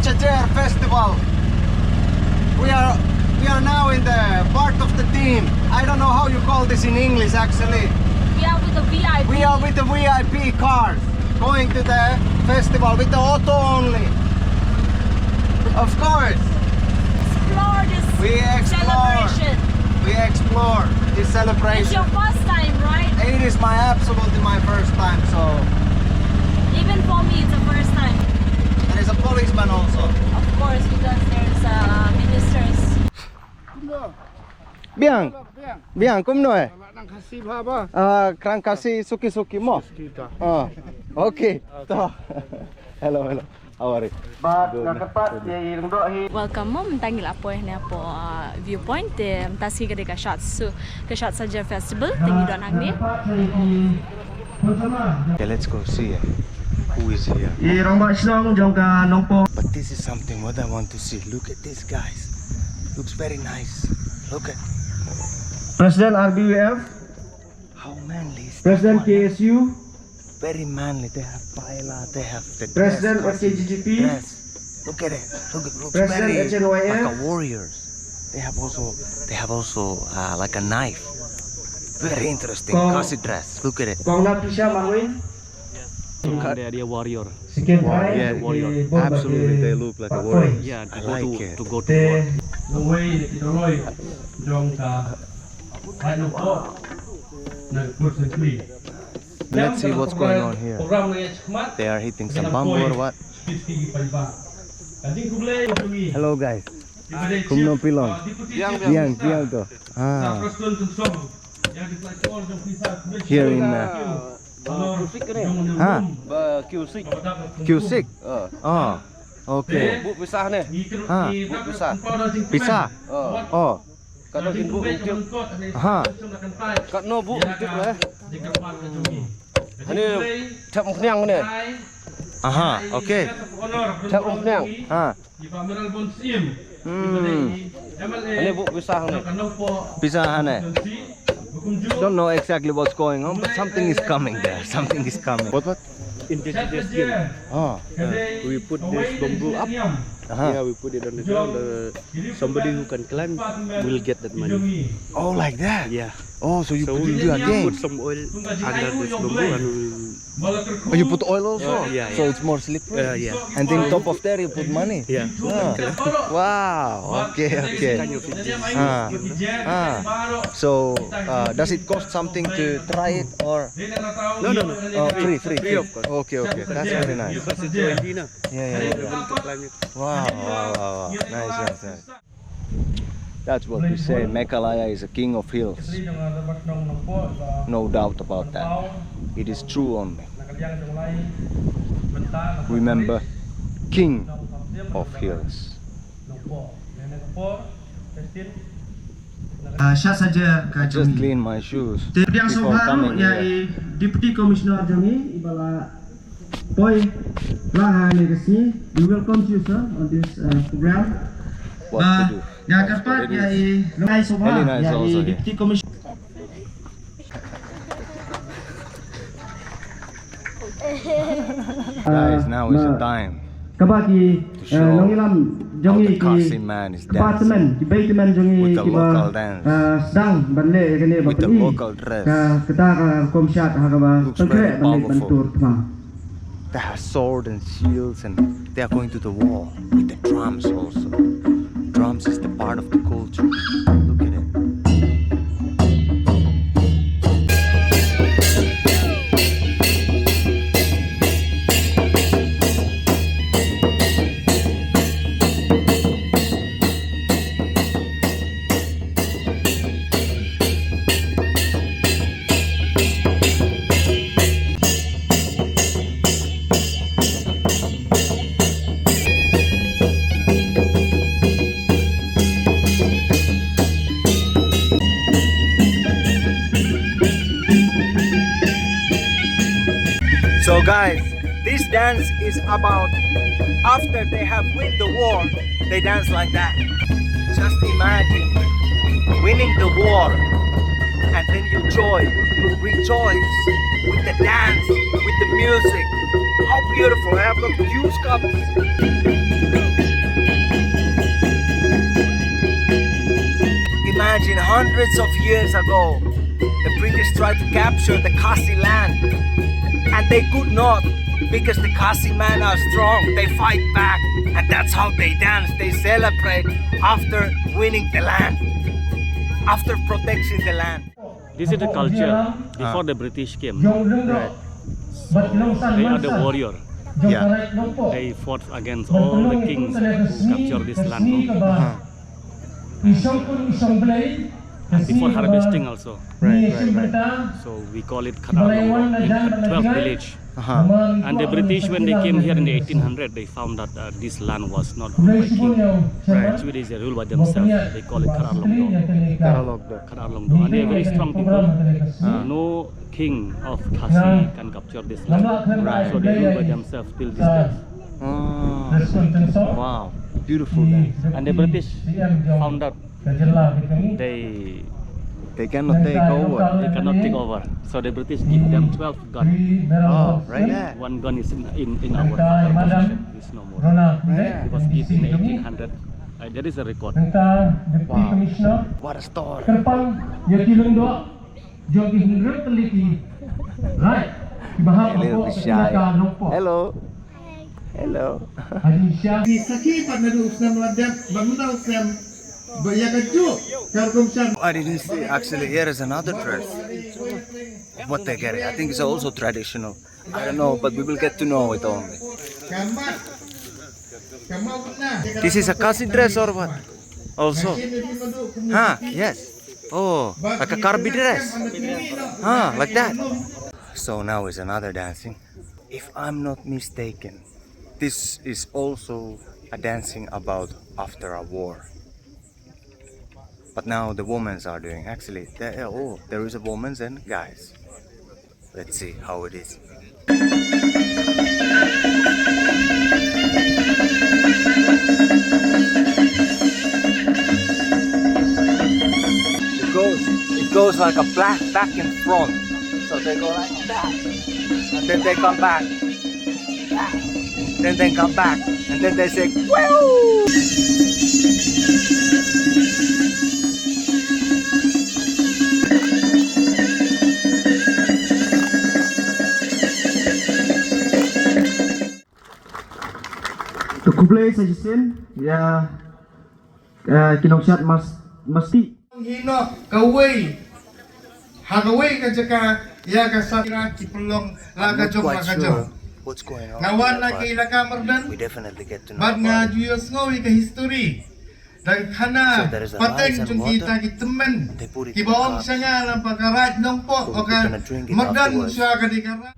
Sajer Festival. We are now in the part of the team. I don't know how you call this in English actually. We are with the VIP. We are with the VIP cars going to the festival with the auto only. Of course. Explore this celebration. We explore this celebration. It's your first time, right? It is absolutely my first time, so. Even for me, it's the first time. There is a policeman also. Of course, because there's ministers. Biang, biang, kum no eh? Nang Khasi apa? Kerang Khasi suki mo. Okay. Hello. How are you? Welcome mo mtangil apoy na po viewpoint mtasi ka ka Shad Sajer Festival tingi don hangni. Okay, let's go see who is here. But this is something what I want to see. Look at this, guys. Looks very nice. Look at President RBWF, how manly is President that one? KSU, Very manly. They have paella. They have the President dress, FKGGP, dress. Look at it. Looks President very HNYF. like a warriors. They have also like a knife. Very interesting. Khasi dress. Look at it. Kongna Pisha Mawin, They are warrior. Sikin Yeah, absolutely. They look like a warrior. Yeah, I like it. to go to war. Let's see what's going on here. They are hitting some bamboo or what? Hello guys. Kumno pilong. Biang to. Here in Q6. Oh, okay. Bu pisah nih. Bu pisah. Pisah. Oh. Kalau bu utip. Kat no bu utip lah. Ini cap muknyang nih. Aha, okay. Cap muknyang. Ini bu pisah nih. Pisah ane. Don't know exactly what's going on, but something is coming there. Something is coming. What? Indigenous game. Oh. We put this bamboo up. Yeah, we put it on the ground. Somebody who can climb will get that money. Oh, like that? Yeah. Oh, so you So put we it do again? put some oil under this bamboo and Oh, you put oil also? Yeah. So it's more slippery? yeah. And then top of there you put money? Yeah. Wow. Okay. Kind of So does it cost something to try it or? No. Oh, free. of course. Okay. That's very nice. Because it's already now. Yeah. Everyone can climb it. Wow. Nice. That's what we say. Meghalaya is a king of hills. No doubt about that. It is true only. Remember, king of hills. Shad Sajer I just cleaned my shoes before coming here. Deputy Commissioner Jongi Ibala Poi Laha Legacy. We welcome you, sir, on this program. What to do? Yang keempat yaitu also here. Deputy Commissioner. Guys, now is the time Kabaki show Longilam how the Jongi Khasi man is dancing departemen departemen Jongi with the local dance, sedang banle kene with the local dress. kita komsyat hagaba Looks very powerful. bantur tma. They have swords and shields and they are going to the war with the drums also. Drums is the part of the culture. Look at it. So guys, this dance is about after they have win the war, they dance like that. Just imagine winning the war and then you rejoice with the dance, with the music. How beautiful, I have got goosebumps. imagine hundreds of years ago, the British tried to capture the Khasi land, and they could not, because the Khasi men are strong. They fight back, and that's how they dance. They celebrate after winning the land, after protecting the land. This is the culture before the British came. Right. They are the warrior. Yeah. They fought against all the kings who captured this land. And before harvesting also. Right. So we call it Karalong, 12th village. And the British, when they came here in the 1800s, they found that this land was not ruled by king. Actually, they ruled by themselves. They call it Karalong. And they are very strong people. No king of Khasi can capture this land. So they rule by themselves till this day. Wow, beautiful land. And the British found out they cannot take over. They cannot take over. So the British give them 12 guns. Oh, right there. One gun is in our possession. It's no more. It was given in 1800. There is a record. Wow. What a story. A little bit shy. Hello. Hello. I didn't see. Actually, here is another dress. What they get? I think it's also traditional. I don't know, but we will get to know it only. This is a Khasi dress or what? Also? Yes. Oh, like a Karbi dress. Like that. So now is another dancing. If I'm not mistaken, this is also a dancing about after a war. But now the women are doing. Actually, there is a woman and guys. Let's see how it is. It goes like a back and front. So they go like that, and then they come back, then they come back, and then they say, "Woo!" The kublai suggestion, yeah, kinongsyat masti. Hino kaway hagaway ka jaka ya ka sakira kipulong laga jom laga jom What's going on? ngawan na But kay kamardan we definitely get to know bad nga about it. juyos ngowi ka history dag So kana there is a rice pateng and jung water. kita kitemen They put it in kibaong cups. siya nga lang pagkarat nung po So o we're ka gonna drink it mardan afterwards. siya ka di karat.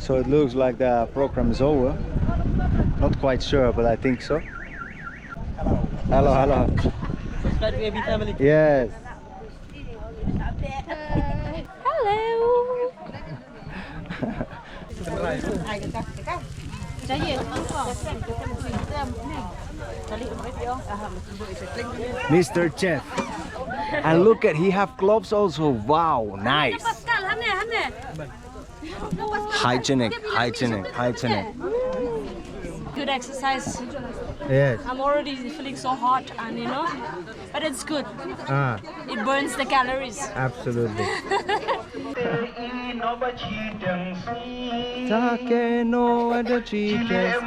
So it looks like the program is over. Not quite sure, but I think so. Hello. Subscribe to AB Family. Yes. Hello. Mr. Chef. And look at, he have gloves also. Wow, nice. Hygienic. Good exercise. Yes. I'm already feeling so hot, and but it's good. It burns the calories. Absolutely. Take no other chickens.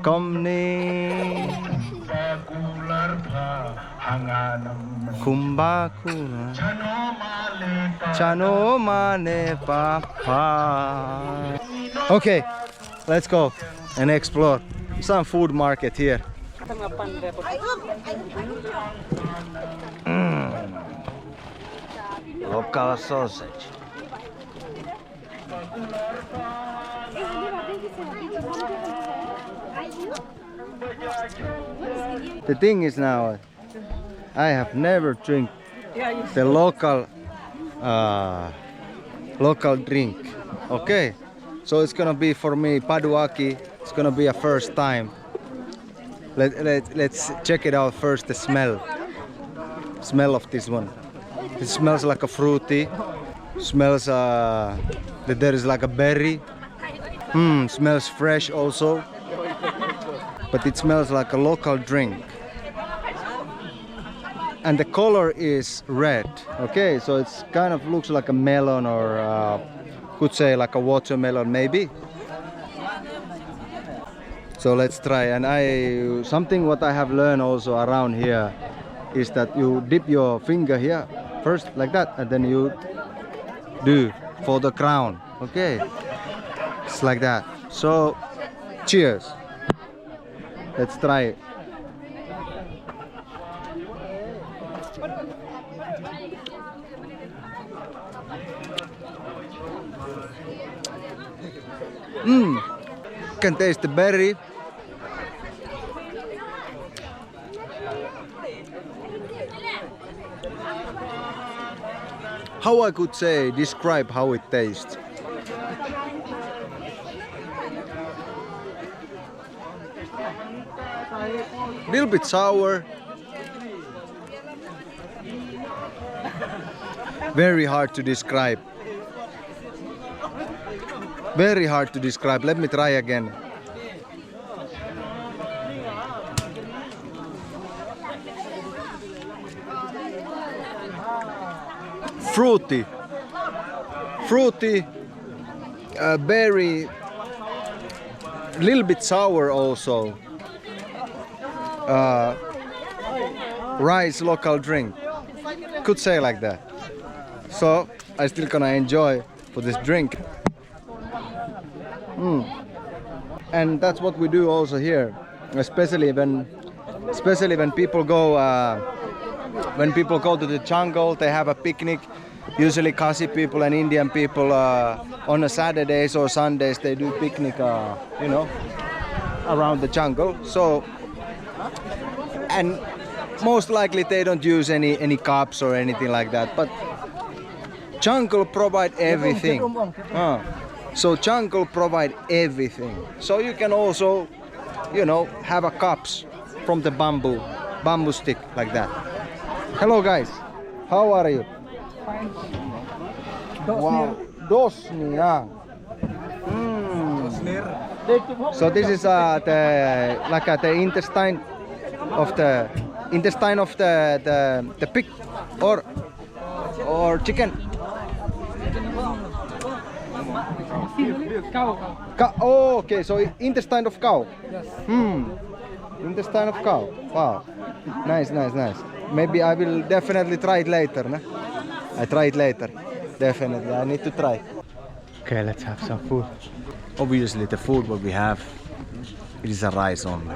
Komni. Kumbakuna. Chano mane papa. Okay, let's go and explore some food market here. Local sausage. The thing is now, I have never drink the local drink. Okay, so it's gonna be for me paduaki. It's gonna be a first time. Let's check it out first. The smell of this one. It smells like a fruity. Smells that there is like a berry. Smells fresh also. But it smells like a local drink. And the color is red. Okay, so it's kind of looks like a melon, or could say like a watermelon maybe. So let's try. And something what I have learned also around here is that you dip your finger here first like that, and then you do for the crown. Okay, it's like that. So cheers. Let's try it. Can taste the berry. How I could say, describe how it tastes. Little bit sour. Very hard to describe. Very hard to describe. Let me try again. Fruity. Fruity. Berry. Little bit sour also. Rice local drink. Could say like that. So I still gonna enjoy for this drink. And that's what we do also here, especially when people go to the jungle. They have a picnic. Usually Khasi people and Indian people on a Saturdays or Sundays they do picnic, you know, around the jungle. So, and most likely they don't use any cups or anything like that. But jungle provide everything. So jungle provide everything. So you can also, you know, have a cups from the bamboo stick like that. Hello guys, how are you? Fine. Wow, dosnia. So this is the intestine of the pig or chicken. Cow. Oh, okay, so intestine of cow. Yes. Intestine of cow. Wow. Nice. Maybe I will definitely try it later. No? I try it later. Definitely. I need to try. Okay, let's have some food. Obviously, the food what we have, it is a rice only.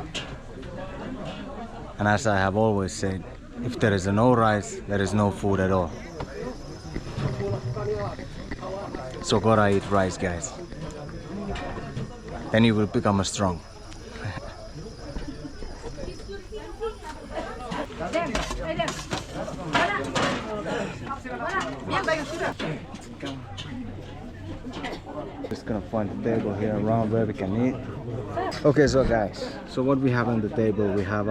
And as I have always said, if there is no rice, there is no food at all. So gotta eat rice, guys. Then you will become strong. Just gonna find a table here around where we can eat. Okay, so guys, so what we have on the table, we have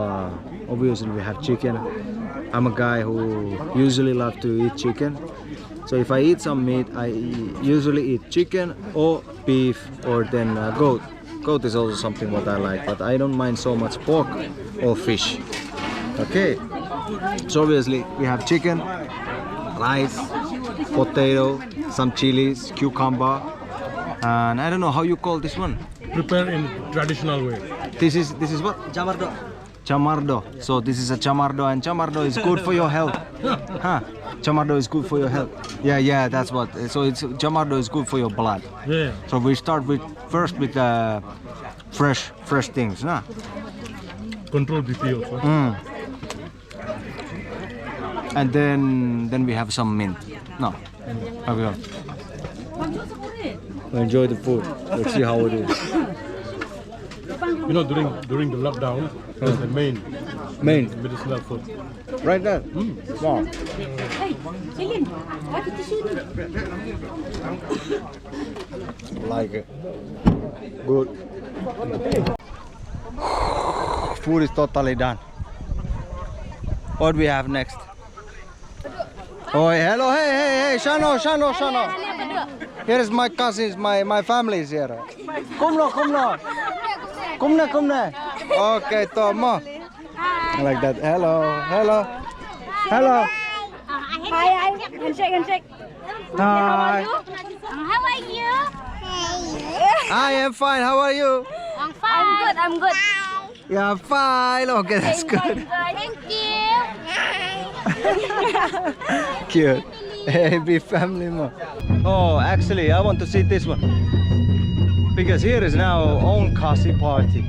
obviously we have chicken. I'm a guy who usually love to eat chicken. So if I eat some meat, I usually eat chicken or beef or then goat. Goat is also something what I like, but I don't mind so much pork or fish. Okay, so obviously we have chicken, rice, potato, some chilies, cucumber, and I don't know how you call this one. Prepare in traditional way. This is what? Chamardo. Chamardo. So this is a chamardo, and chamardo is good for your health. Huh? Chamardo is good for your health. Yeah, that's what. So it's chamardo is good for your blood. Yeah. So we start first with fresh things, nah? Control BP also. And then we have some mint. No. Okay. Enjoy the food. Let's see how it is. You know, during the lockdown, there's the main medicinal food. Right there. Wow. Like it. Good. Food is totally done. What do we have next? Oh, hello, hey, Shano. Here is my cousins, my family is here. Come no. Come no. Okay, Tomo. Like that. Hello. Hi. Handshake. Hi. How are you? I am fine. How are you? I'm good. Yeah, fine. Okay, that's good. Thank you. Cute. Happy family mo. Oh, actually, I want to see this one. Because here is now own Khasi party.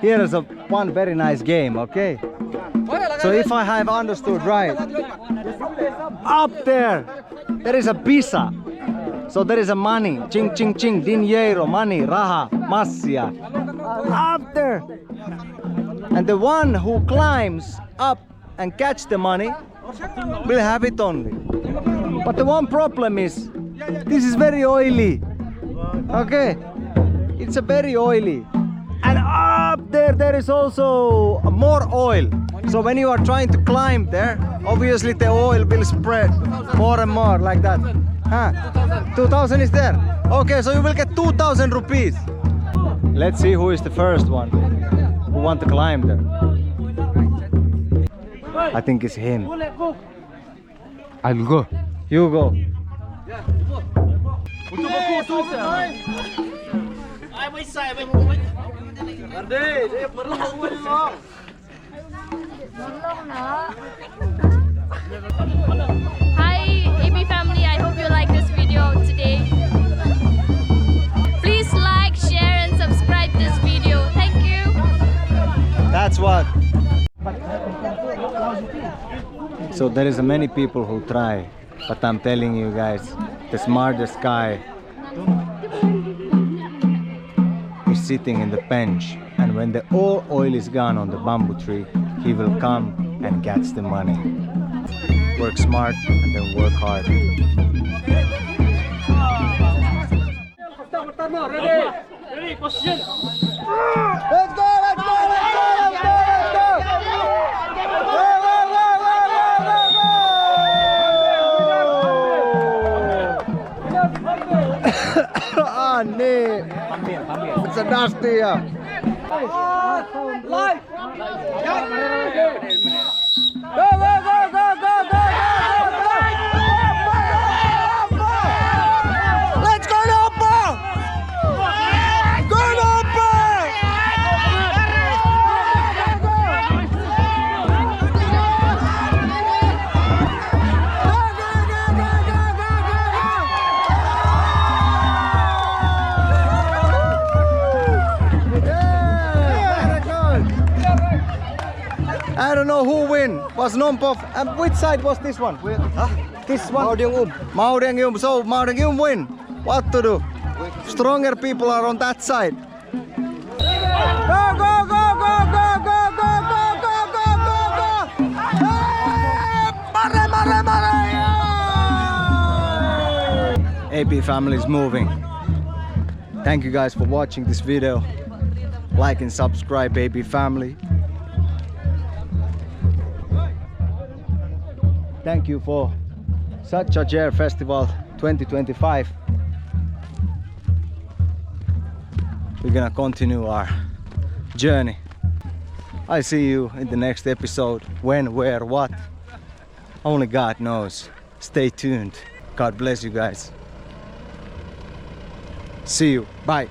Here is one very nice game, okay? So if I have understood right, up there is a pizza. So there is a money, ching, dinheiro, money, raha, massia. Up there. And the one who climbs up and catch the money will have it only. But the one problem is, this is very oily. Okay? It's a very oily. And up there is also more oil. So when you are trying to climb there, obviously the oil will spread more and more like that. Huh? 2000 is there. Okay, so you will get 2000 rupees. Let's see who is the first one who want to climb there. I think it's him. I'll go. You go. Hi AB family, I hope you like this video today. Please like, share and subscribe this video. Thank you. That's what. So there is many people who try, but I'm telling you guys, the smartest guy is sitting in the bench, and when the all oil is gone on the bamboo tree, he will come and gets the money. Work smart and then work hard. Let's go! Ah, nee. It's a dusty. Live! Go! Let's go, Noppo! Go, Noppo! I don't know who win. Was Nompov. And which side was this one? This one. Mauriangium. So Mauriangium win. What to do? Stronger people are on that side. Go! AP family is moving. Thank you guys for watching this video. Like and subscribe, AP family. Thank you for Shad Sajer Festival 2025. We're gonna continue our journey. I'll see you in the next episode. When, where, what, only God knows. Stay tuned. God bless you guys. See you. Bye.